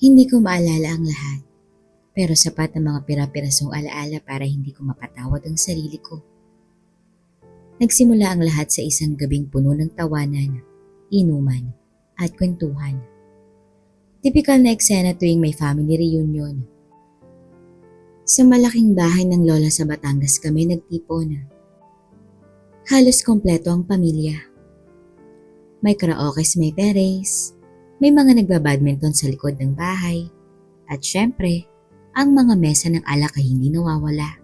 Hindi ko maalala ang lahat, pero sapat ang mga pira-pirasong alaala para hindi ko mapatawad ang sarili ko. Nagsimula ang lahat sa isang gabing puno ng tawanan, inuman, at kwentuhan. Tipikal na eksena tuwing may family reunion. Sa malaking bahay ng lola sa Batangas kami nagtipon. Halos kompleto ang pamilya. May karaoke sa may terrace, may mga nagbabadminton sa likod ng bahay, at syempre, ang mga mesa ng alak ay hindi nawawala.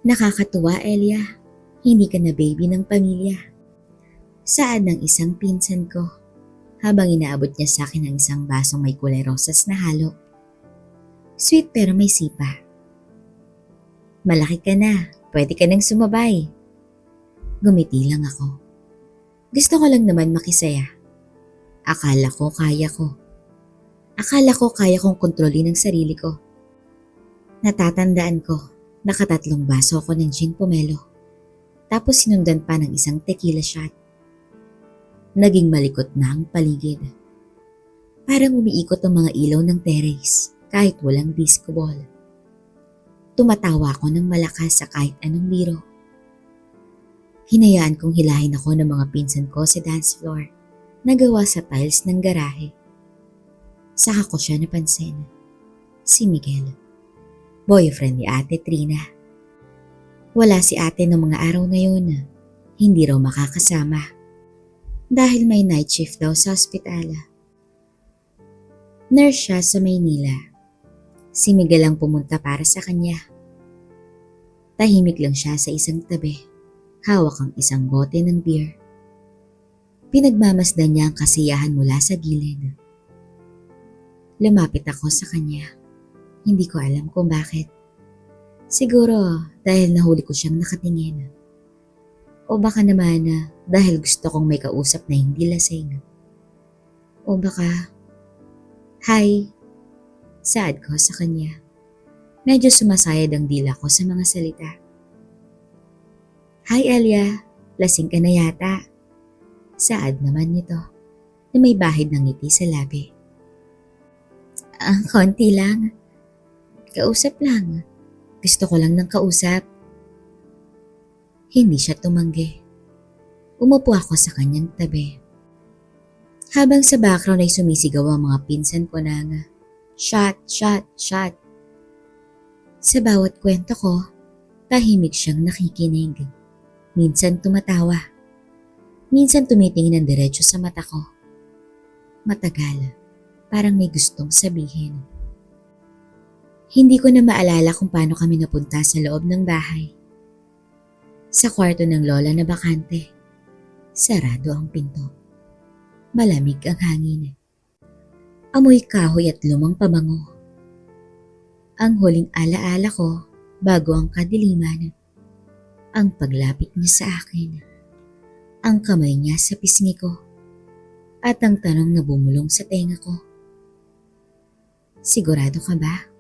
Nakakatuwa, Elia. Hindi ka na baby ng pamilya. Saad ng isang pinsan ko habang inaabot niya sa akin ang isang basong may kulay rosas na halo. Sweet pero may sipa. Malaki ka na, pwede ka nang sumabay. Gumiti lang ako. Gusto ko lang naman makisaya. Akala ko kaya ko. Akala ko kaya kong kontrolin ang sarili ko. Natatandaan ko, nakatatlong baso ako ng gin pomelo. Tapos sinundan pa ng isang tequila shot. Naging malikot na ang paligid. Parang umiikot ang mga ilaw ng terrace kahit walang disco ball. Tumatawa ako ng malakas sa kahit anong biro. Hinayaan kong hilahin ako ng mga pinsan ko sa dance floor na gawa sa tiles ng garahe. Saka ko siya napansin. Si Miguel. Boyfriend ni Ate Trina. Wala si ate ng mga araw na yun. Hindi raw makakasama. Dahil may night shift daw sa ospital. Nurse siya sa Maynila. Si Miguel ang pumunta para sa kanya. Tahimik lang siya sa isang tabi. Hawak ang isang bote ng beer. Pinagmamasdan niya ang kasiyahan mula sa gilid. Lumapit ako sa kanya. Hindi ko alam kung bakit. Siguro dahil nahuli ko siyang nakatingin. O baka naman dahil gusto kong may kausap na hindi lasing. O baka, hi, saad ko sa kanya. Medyo sumasayad ang dila ko sa mga salita. Hi Elia, lasing ka na yata. Saad naman nito na may bahid ng ngiti sa labi. Ang konti lang. Kausap lang. Gusto ko lang ng kausap. Hindi siya tumanggi. Umupo ako sa kanyang tabi. Habang sa background ay sumisigaw ang mga pinsan ko ng shot, shot, shot. Sa bawat kwento ko, tahimik siyang nakikinig. Minsan tumatawa. Minsan tumitingin ng diretso sa mata ko. Matagal, parang may gustong sabihin. Hindi ko na maalala kung paano kami napunta sa loob ng bahay. Sa kwarto ng lola na bakante. Sarado ang pinto. Malamig ang hangin. Amoy kahoy at lumang pabango. Ang huling alaala ko bago ang kadiliman. Ang paglapit niya sa akin. Ang kamay niya sa pisngi ko. At ang tanong na bumulong sa tenga ko. Sigurado ka ba?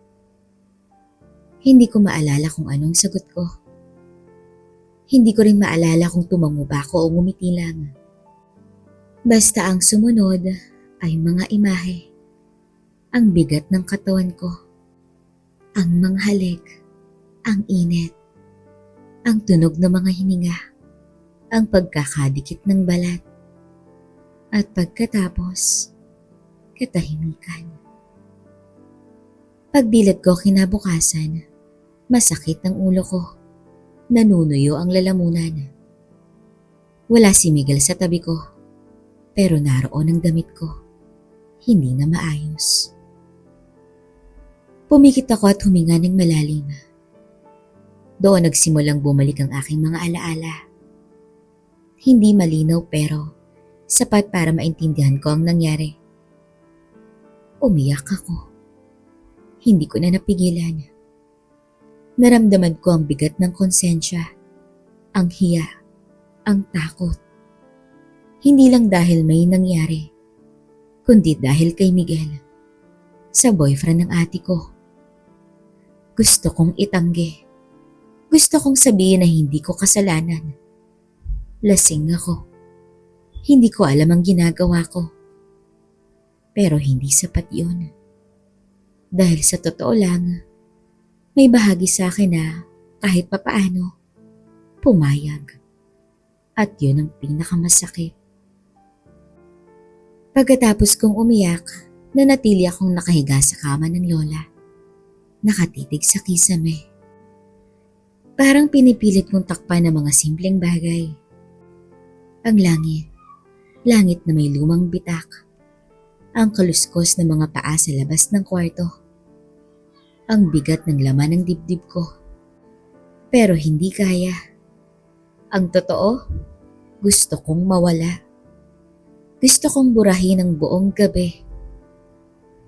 Hindi ko maalala kung anong sagot ko. Hindi ko rin maalala kung tumango ba ako o ngumiti lang. Basta ang sumunod ay mga imahe. Ang bigat ng katawan ko. Ang manghalik. Ang init. Ang tunog ng mga hininga. Ang pagkakadikit ng balat. At pagkatapos, katahimikan. Pagdilat ko kinabukasan, masakit ang ulo ko. Nanunuyo ang lalamunan. Wala si Miguel sa tabi ko, pero naroon ang damit ko. Hindi na maayos. Pumikit ako at huminga ng malalim. Doon nagsimulang bumalik ang aking mga alaala. Hindi malinaw pero sapat para maintindihan ko ang nangyari. Umiyak ako. Hindi ko na napigilan. Naramdaman ko ang bigat ng konsensya, ang hiya, ang takot. Hindi lang dahil may nangyari, kundi dahil kay Miguel, sa boyfriend ng ate ko. Gusto kong itanggi. Gusto kong sabihin na hindi ko kasalanan. Lasing ako. Hindi ko alam ang ginagawa ko. Pero hindi sapat yun. Dahil sa totoo lang, may bahagi sa akin na kahit papaano, pumayag. At yun ang pinakamasakit. Pagkatapos kong umiyak, nanatili akong nakahiga sa kama ng lola. Nakatitig sa kisame. Parang pinipilit kong takpan ng mga simpleng bagay. Ang langit. Langit na may lumang bitak. Ang kaluskos ng mga paa sa labas ng kwarto. Ang bigat ng laman ng dibdib ko. Pero hindi kaya. Ang totoo, gusto kong mawala. Gusto kong burahin ang buong gabi.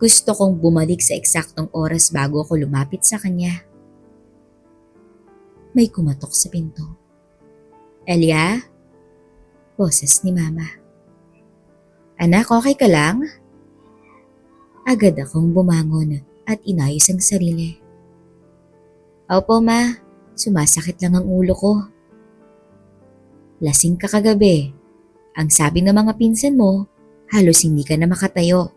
Gusto kong bumalik sa eksaktong oras bago ako lumapit sa kanya. May kumatok sa pinto. Elia? Boses ni Mama. Anak, okay ka lang? Agad akong bumangon at inayos ang sarili. Opo ma, sumasakit lang ang ulo ko. Lasing ka kagabi. Ang sabi ng mga pinsan mo, halos hindi ka na makatayo.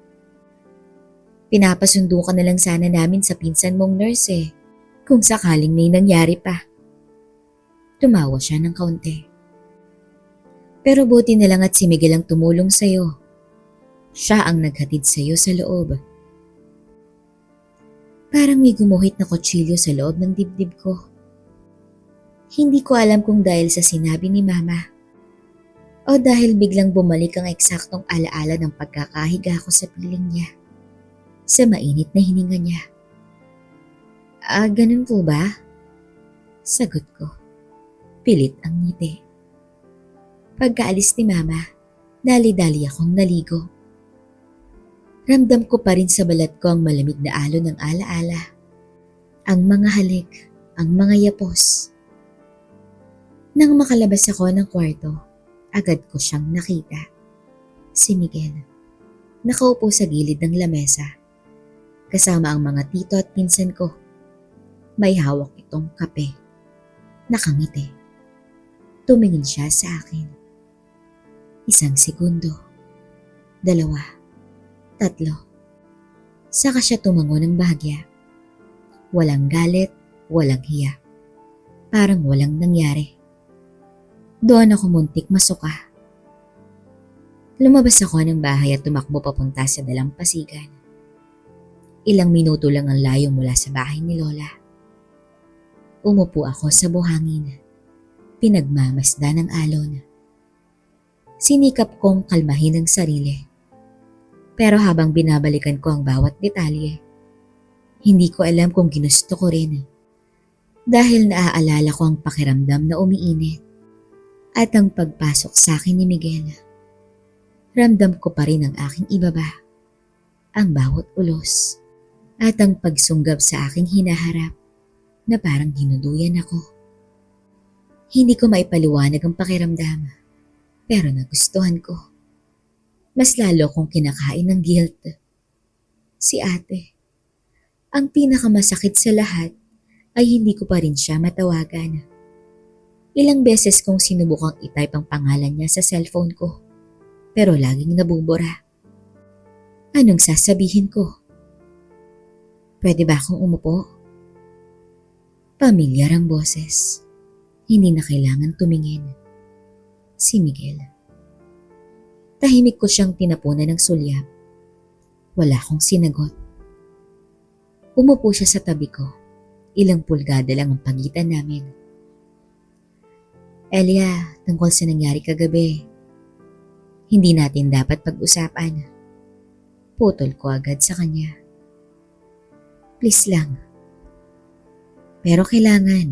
Pinapasundo ka na lang sana namin sa pinsan mong nurse kung sakaling may nangyari pa. Tumawa siya ng kaunti. Pero buti na lang at si Miguel ang tumulong sa'yo. Siya ang naghatid sa'yo sa loob. Parang may gumuhit na kutsilyo sa loob ng dibdib ko. Hindi ko alam kung dahil sa sinabi ni Mama o dahil biglang bumalik ang eksaktong alaala ng pagkakahiga ko sa piling niya, sa mainit na hininga niya. Ganun po ba? Sagot ko. Pilit ang ngiti. Pagkaalis ni Mama, dali-dali akong naligo. Ramdam ko pa rin sa balat ko ang malamig na alon ng alaala. Ang mga halik, ang mga yapos. Nang makalabas ako ng kwarto, agad ko siyang nakita. Si Miguel. Nakaupo sa gilid ng lamesa. Kasama ang mga tito at pinsan ko. May hawak itong kape. Nakangiti. Tumingin siya sa akin. 1 segundo. 2. 3. Saka siya tumango ng bahagya. Walang galit, walang hiya. Parang walang nangyari. Doon ako muntik masuka. Lumabas ako ng bahay at tumakbo papunta sa dalampasigan. Ilang minuto lang ang layo mula sa bahay ni Lola. Umupo ako sa buhangin. Pinagmamasdan ng alon. Sinikap kong kalmahin ang sarili. Pero habang binabalikan ko ang bawat detalye, hindi ko alam kung ginusto ko rin. Dahil naaalala ko ang pakiramdam na umiinit at ang pagpasok sa akin ni Miguel. Ramdam ko pa rin ang aking ibaba, ang bawat ulos at ang pagsunggab sa aking hinaharap na parang hinuduyan ako. Hindi ko maipaliwanag ang pakiramdam pero nagustuhan ko. Mas lalo kong kinakain ng guilt. Si ate. Ang pinakamasakit sa lahat ay hindi ko pa rin siya matawagan. Ilang beses kong sinubukang itype ang pangalan niya sa cellphone ko, pero laging nabubura. Anong sasabihin ko? Pwede ba akong umupo? Pamilyar ang boses. Hindi na kailangan tumingin. Si Miguel. Tahimik ko siyang tinapunan ng sulyap. Wala akong sinagot. Umupo siya sa tabi ko. Ilang pulgada lang ang pagitan namin. Elia, tungkol sa nangyari kagabi. Hindi natin dapat pag-usapan. Putol ko agad sa kanya. Please lang. Pero kailangan.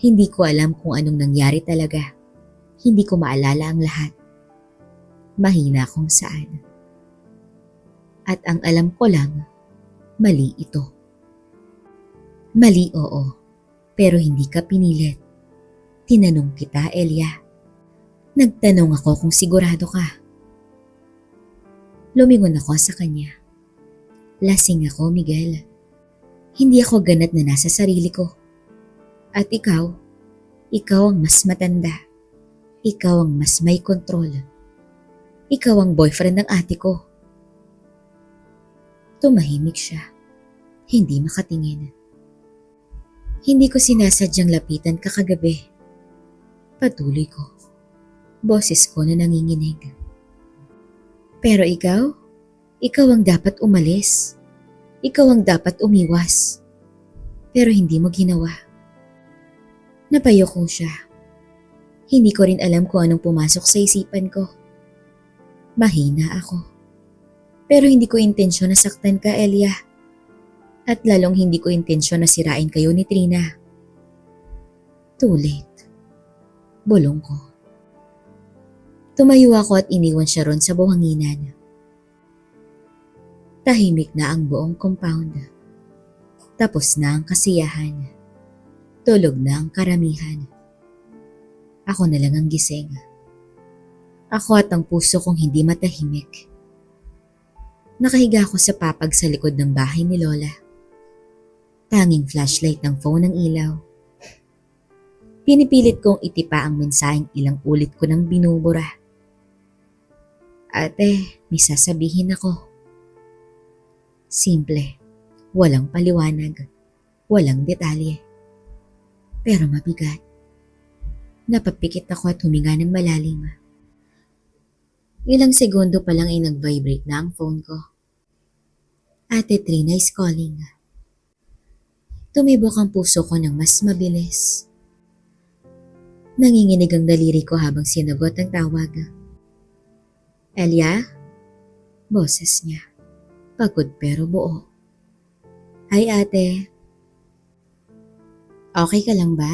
Hindi ko alam kung anong nangyari talaga. Hindi ko maalala ang lahat. Mahina kung saan. At ang alam ko lang, mali ito. Mali oo, pero hindi ka pinilit. Tinanong kita, Elia. Nagtanong ako kung sigurado ka. Lumingon ako sa kanya. Lasing ako, Miguel. Hindi ako ganat na nasa sarili ko. At ikaw ang mas matanda. Ikaw ang mas may kontrol. Ikaw ang boyfriend ng ate ko. Tumahimik siya. Hindi makatingin. Hindi ko sinasadyang lapitan ka kagabi. Patuloy ko. Boses ko na nanginginig. Pero ikaw ang dapat umalis. Ikaw ang dapat umiwas. Pero hindi mo ginawa. Napayo ko siya. Hindi ko rin alam kung anong pumasok sa isipan ko. Mahina ako. Pero hindi ko intensyon na saktan ka, Elia. At lalong hindi ko intensyon na sirain kayo ni Trina. Too late. Bulong ko. Tumayo ako at iniwan siya ron sa buhanginan. Tahimik na ang buong compound. Tapos na ang kasiyahan. Tulog na ang karamihan. Ako na lang ang gising. Ako at ang puso kong hindi matahimik. Nakahiga ako sa papag sa likod ng bahay ni Lola. Tanging flashlight ng phone ang ilaw. Pinipilit kong itipa ang mensaheng ilang ulit ko nang binubura. Ate, may sasabihin ako. Simple, walang paliwanag, walang detalye. Pero mabigat. Napapikit ako at huminga ng malalim. Ilang segundo pa lang ay nag-vibrate na ang phone ko. Ate Trina is calling. Tumibok ang puso ko ng mas mabilis. Nanginginig ang daliri ko habang sinagot ang tawag. Elia? Boses niya. Pagod pero buo. Hi ate. Okay ka lang ba?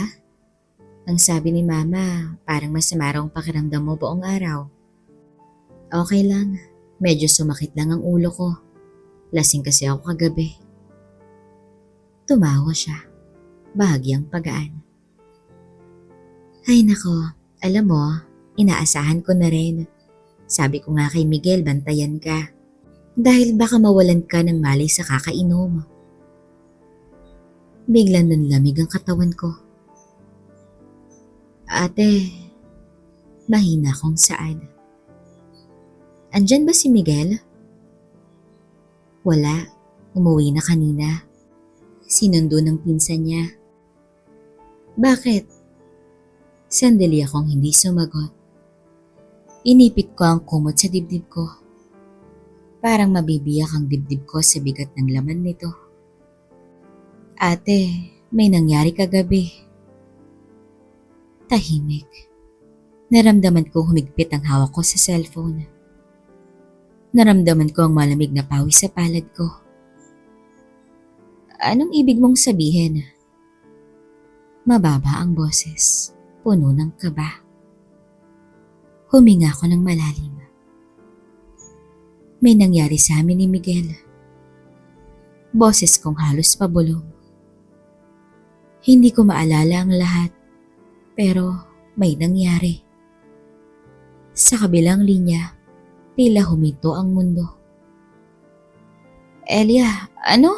Ang sabi ni mama, parang masama raw ang pakiramdam mo buong araw. Okay lang. Medyo sumakit lang ang ulo ko. Lasing kasi ako kagabi. Tumawa siya. Bahagyang pagaan. Ay nako, alam mo, inaasahan ko na rin. Sabi ko nga kay Miguel, bantayan ka. Dahil baka mawalan ka ng malay sa kakainom. Biglang nanlamig ang katawan ko. Ate, mahina akong saad. Andyan ba si Miguel? Wala. Umuwi na kanina. Sinundo ng pinsan niya. Bakit? Sandali akong hindi sumagot. Inipit ko ang kumot sa dibdib ko. Parang mabibiyak ang dibdib ko sa bigat ng laman nito. Ate, may nangyari kagabi. Tahimik. Naramdaman ko humigpit ang hawak ko sa cellphone. Naramdaman ko ang malamig na pawis sa palad ko. Anong ibig mong sabihin? Mababa ang boses, puno ng kaba. Huminga ako ng malalim. May nangyari sa amin ni Miguel. Boses kong halos pabulong. Hindi ko maalala ang lahat, pero may nangyari. Sa kabilang linya, tila huminto ang mundo. Elia, ano?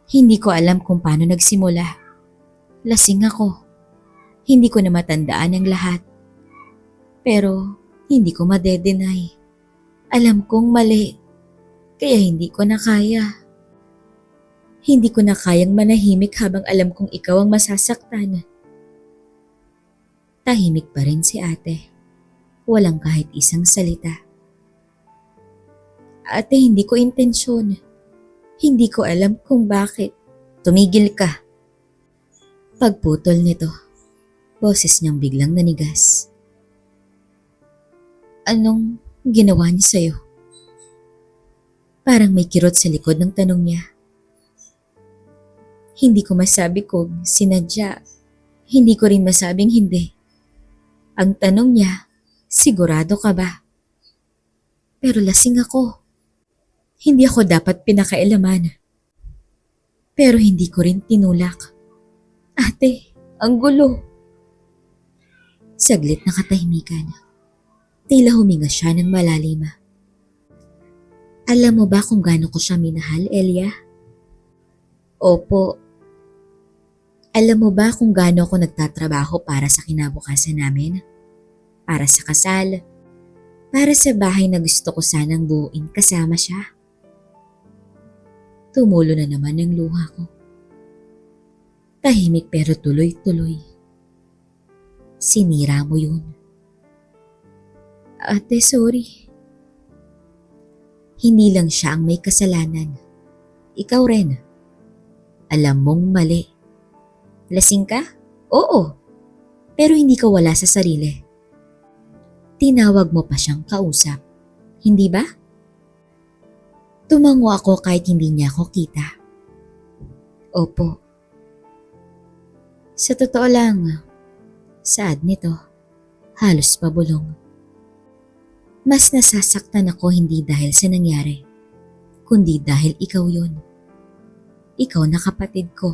Hindi ko alam kung paano nagsimula. Lasing ako. Hindi ko na matandaan ang lahat. Pero hindi ko madedenay. Alam kong mali. Kaya hindi ko na kaya. Hindi ko na kayang manahimik habang alam kong ikaw ang masasaktan. Tahimik pa rin si ate. Walang kahit isang salita. Ate, hindi ko intensyon. Hindi ko alam kung bakit. Tumigil ka. Pagputol nito, boses niyang biglang nanigas. Anong ginawa niya sa'yo? Parang may kirot sa likod ng tanong niya. Hindi ko masabi kung sinadya. Hindi ko rin masabing hindi. Ang tanong niya, sigurado ka ba? Pero lasing ako. Hindi ako dapat pinakailaman. Pero hindi ko rin tinulak. Ate, ang gulo. Saglit na katahimikan. Tila huminga siya ng malalim. Alam mo ba kung gaano ko siya minahal, Elia? Opo. Alam mo ba kung gaano ako nagtatrabaho para sa kinabukasan namin? Para sa kasal, Para sa bahay na gusto ko sanang buuin kasama siya. Tumulo na naman ang luha ko. Tahimik pero tuloy-tuloy. Sinira mo yun. Ate, sorry. Hindi lang siya ang may kasalanan. Ikaw rin. Alam mong mali. Lasing ka? Oo. Pero hindi ka wala sa sarili. Tinawag mo pa siyang kausap. Hindi ba? Tumango ako kahit hindi niya ako kita. Opo. Sa totoo lang, sad nito. Halos pabulong. Mas nasasaktan ako hindi dahil sa nangyari, kundi dahil ikaw yun. Ikaw na kapatid ko.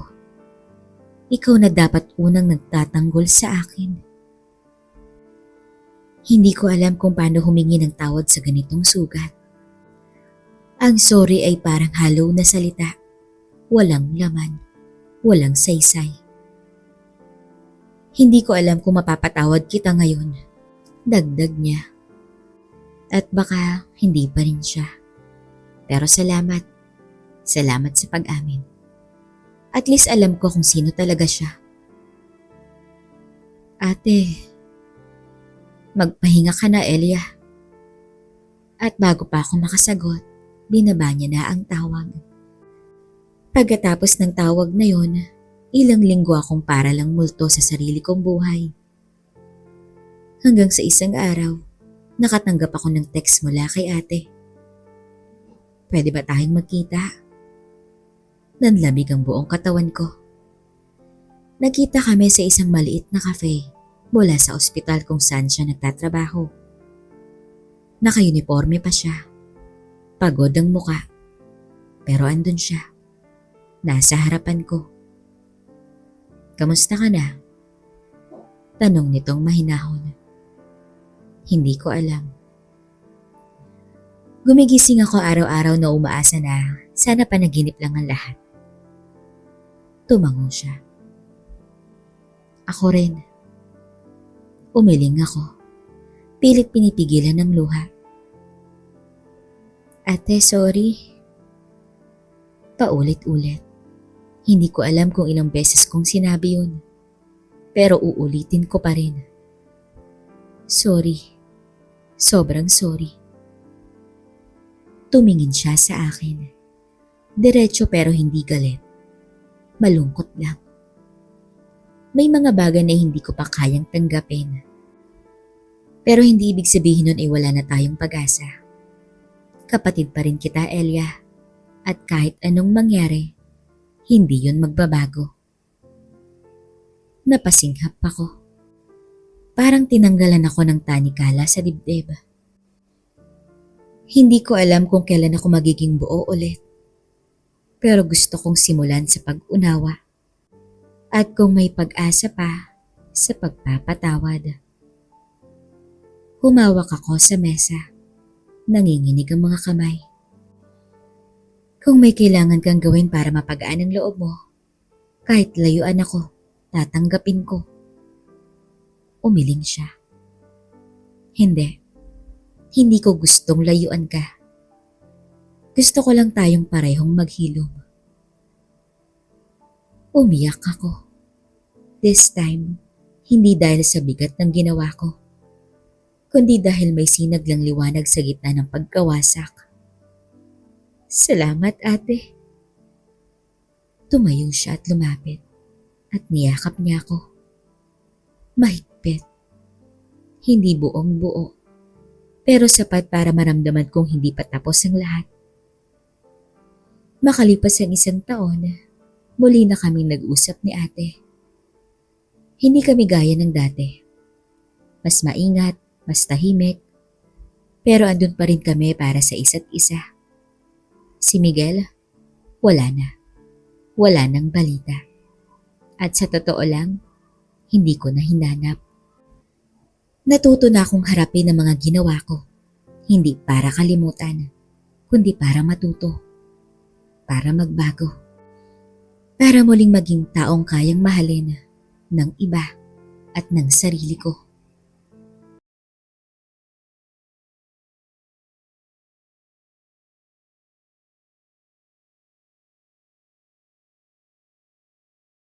Ikaw na dapat unang nagtatanggol sa akin. Hindi ko alam kung paano humingi ng tawad sa ganitong sugat. Ang sorry ay parang hollow na salita. Walang laman. Walang saysay. Hindi ko alam kung mapapatawad kita ngayon. Dagdag niya. At baka hindi pa rin siya. Pero salamat. Salamat sa pag-amin. At least alam ko kung sino talaga siya. Ate, magpahinga ka na, Elia. At bago pa ako makasagot, binaba niya na ang tawag. Pagkatapos ng tawag na yon, ilang linggo akong para lang multo sa sarili kong buhay. Hanggang sa isang araw, nakatanggap ako ng text mula kay ate. Pwede ba tayong magkita? Nanlamig ang buong katawan ko. Nagkita kami sa isang maliit na cafe mula sa ospital kung saan siya nagtatrabaho. Naka-uniforme pa siya. Pagod ang muka. Pero andun siya. Nasa harapan ko. Kamusta ka na? Tanong nitong mahinahon. Hindi ko alam. Gumigising ako araw-araw na umaasa na sana panaginip lang ang lahat. Tumango siya. Ako rin. Umiling ako. Pilit pinipigilan ng luha. Ate, sorry. Paulit-ulit. Hindi ko alam kung ilang beses kong sinabi yun. Pero uulitin ko pa rin. Sorry. Sobrang sorry. Tumingin siya sa akin. Diretso pero hindi galit. Malungkot lang. May mga bagay na hindi ko pa kayang tanggapin. Pero hindi ibig sabihin nun ay wala na tayong pag-asa. Kapatid pa rin kita, Elia. At kahit anong mangyari, hindi yun magbabago. Napasinghap ako. Parang tinanggalan ako ng tanikala sa dibdib. Hindi ko alam kung kailan ako magiging buo ulit. Pero gusto kong simulan sa pag-unawa. At kung may pag-asa pa, sa pagpapatawad. Humawak ako sa mesa. Nanginginig ang mga kamay. Kung may kailangan kang gawin para mapagaan ang loob mo, kahit layuan ako, tatanggapin ko. Umiling siya. Hindi. Hindi ko gustong layuan ka. Gusto ko lang tayong parehong maghilom. Umiyak ako. This time, hindi dahil sa bigat ng ginawa ko, kundi dahil may sinaglang liwanag sa gitna ng pagkawasak. Salamat, ate. Tumayo siya at lumapit at niyakap niya ako. Mahigpit. Hindi buong buo, pero sapat para maramdaman kong hindi pa tapos ang lahat. Makalipas ang 1 taon, muli na kaming nag-usap ni ate. Hindi kami gaya ng dati. Mas maingat, mas tahimik, pero andun pa rin kami para sa isa't isa. Si Miguel, wala na. Wala nang balita. At sa totoo lang, hindi ko na hinanap. Natuto na akong harapin ang mga ginawa ko. Hindi para kalimutan, kundi para matuto. Para magbago. Para muling maging taong kayang mahalin ng iba at ng sarili ko.